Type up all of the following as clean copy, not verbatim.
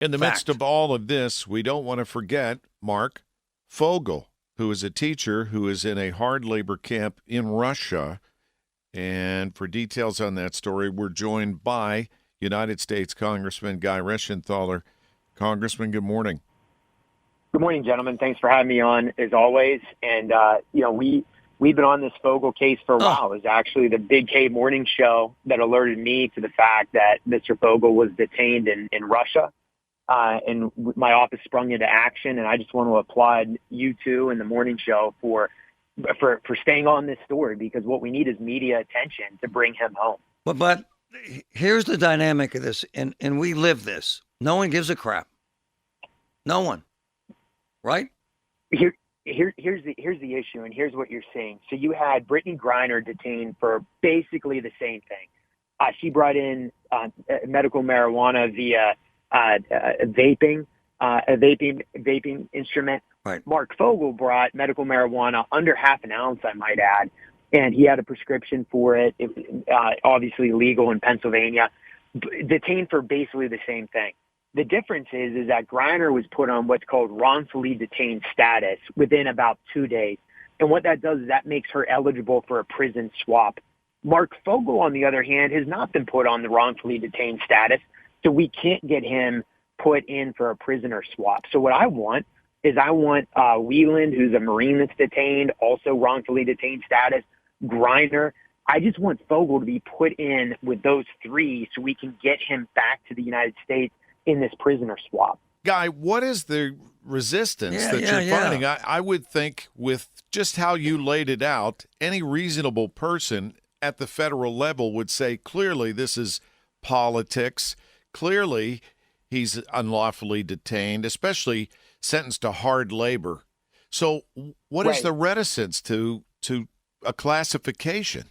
In the midst of all of this, we don't want to forget Marc Fogel, who is a teacher who is in a hard labor camp in Russia. And for details on that story, we're joined by United States Congressman Guy Reschenthaler. Congressman, good morning. Good morning, gentlemen. Thanks for having me on, as always. And, we've been on this Fogel case for a while. It was actually the Big K morning show that alerted me to the fact that Mr. Fogel was detained in Russia. And my office sprung into action. And I just want to applaud you two and the morning show for staying on this story, because what we need is media attention to bring him home. But here's the dynamic of this, and we live this. No one gives a crap. No one. Right? Here's the issue, and here's what you're seeing. So you had Brittany Griner detained for basically the same thing. She brought in medical marijuana via a vaping instrument. Right. Marc Fogel brought medical marijuana under half an ounce, I might add, and he had a prescription for it. It was obviously legal in Pennsylvania. Detained for basically the same thing. The difference is that Griner was put on what's called wrongfully detained status within about 2 days. And what that does is that makes her eligible for a prison swap. Marc Fogel, on the other hand, has not been put on the wrongfully detained status, so we can't get him put in for a prisoner swap. So what I want is Wieland, who's a Marine that's detained, also wrongfully detained status, Griner. I just want Fogel to be put in with those three so we can get him back to the United States in this prisoner swap. Guy, what is the resistance that you're finding? I would think, with just how you laid it out, any reasonable person at the federal level would say, clearly this is politics. Clearly he's unlawfully detained, especially sentenced to hard labor. So what is the reticence to a classification?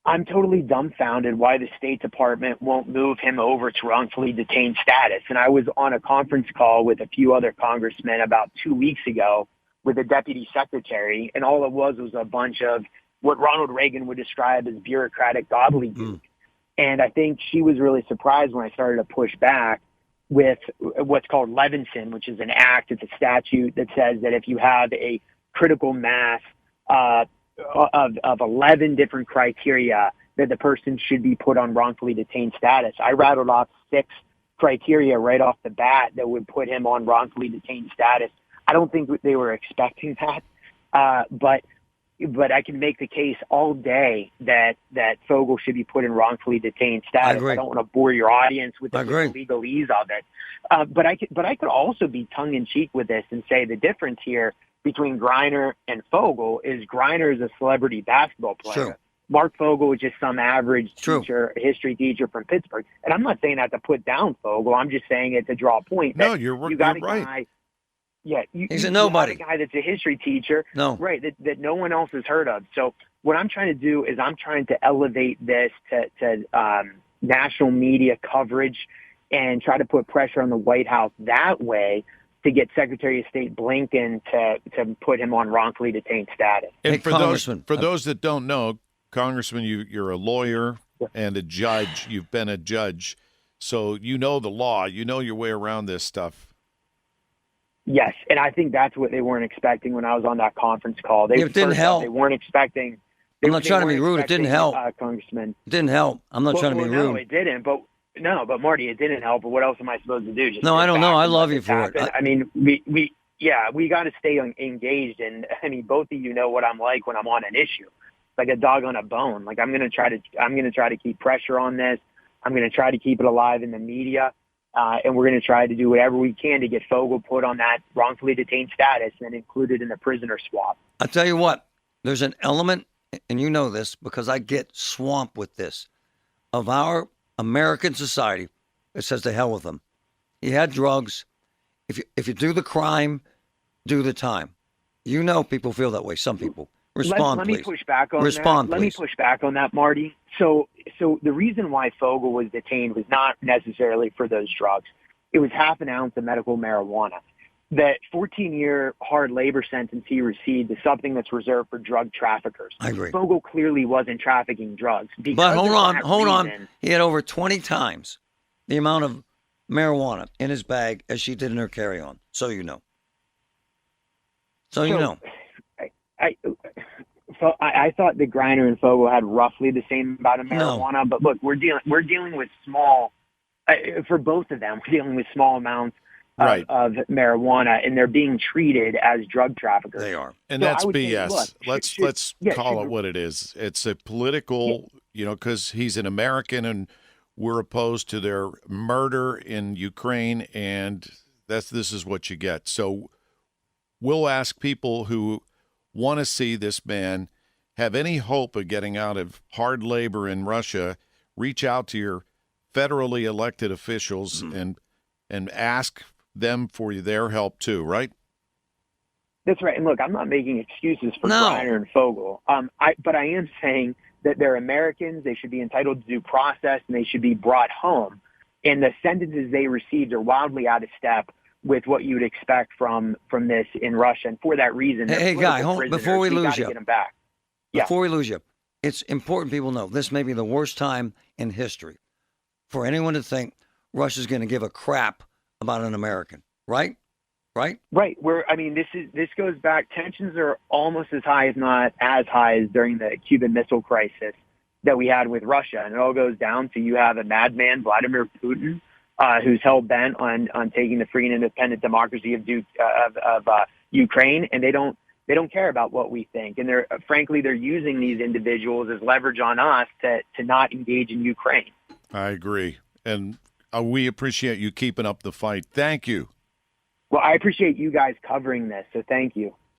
I'm totally dumbfounded why the State Department won't move him over to wrongfully detained status. And I was on a conference call with a few other congressmen about 2 weeks ago with the deputy secretary, and all it was a bunch of what Ronald Reagan would describe as bureaucratic gobbledygook. And I think she was really surprised when I started to push back with what's called Levinson, which is an act, it's a statute that says that if you have a critical mass of 11 different criteria, that the person should be put on wrongfully detained status. I rattled off 6 criteria right off the bat that would put him on wrongfully detained status. I don't think they were expecting that, but I can make the case all day that Fogel should be put in wrongfully detained status. I don't want to bore your audience with the legalese of it, but I could also be tongue in cheek with this and say the difference here between Griner and Fogel is Griner is a celebrity basketball player. Sure. Marc Fogel is just some average teacher, history teacher from Pittsburgh. And I'm not saying that to put down Fogel. I'm just saying it to draw a point. No, you're right. Guy, he's a nobody. You got a guy that's a history teacher, that no one else has heard of. So what I'm trying to do is I'm trying to elevate this to national media coverage and try to put pressure on the White House that way to get Secretary of State Blinken to put him on wrongfully detained status. And for those that don't know, Congressman, you're a lawyer and a judge. You've been a judge, so you know the law. You know your way around this stuff. Yes, and I think that's what they weren't expecting when I was on that conference call. It didn't help. They weren't expecting. I'm not trying to be rude. It didn't help, Congressman. It didn't help. I'm not trying to be rude. No, it didn't. But Marty, it didn't help. But what else am I supposed to do? I don't know. I love you for it. I mean, we got to stay engaged. And I mean, both of you know what I'm like when I'm on an issue, like a dog on a bone. Like I'm going to try to keep pressure on this. I'm going to try to keep it alive in the media. And we're going to try to do whatever we can to get Fogel put on that wrongfully detained status and included in the prisoner swap. I'll tell you what, there's an element, and you know this because I get swamped with this, of our American society that says to hell with them. You had drugs. If you do the crime, do the time. You know people feel that way. Some people. Let me push back on that. Let me push back on that, Marty. So the reason why Fogel was detained was not necessarily for those drugs. It was half an ounce of medical marijuana. That 14-year hard labor sentence he received is something that's reserved for drug traffickers. I agree. Fogel clearly wasn't trafficking drugs. But hold on. He had over 20 times the amount of marijuana in his bag as she did in her carry-on. So you know. So you know. I thought that Griner and Fogel had roughly the same amount of marijuana, but look, we're dealing with small. For both of them, we're dealing with small amounts of marijuana, and they're being treated as drug traffickers. They are, and that's BS. Let's call it what it is. It's a political, because he's an American, and we're opposed to their murder in Ukraine, and this is what you get. So we'll ask people who want to see this man have any hope of getting out of hard labor in Russia, reach out to your federally elected officials and ask them for their help too, right? That's right. And look, I'm not making excuses for Griner and Fogel. But I am saying that they're Americans. They should be entitled to due process, and they should be brought home. And the sentences they received are wildly out of step with what you would expect from this in Russia. And for that reason, hey guy, before we lose you, get them back. Before we lose you, it's important people know this may be the worst time in history for anyone to think Russia's going to give a crap about an American, right? Right. This goes back. Tensions are almost as high, if not as high, as during the Cuban Missile Crisis that we had with Russia, and it all goes down to you have a madman, Vladimir Putin, who's hell bent on taking the free and independent democracy of Ukraine, and they don't care about what we think, and they're using these individuals as leverage on us to not engage in Ukraine. I agree, and we appreciate you keeping up the fight. Thank you. Well, I appreciate you guys covering this, so thank you.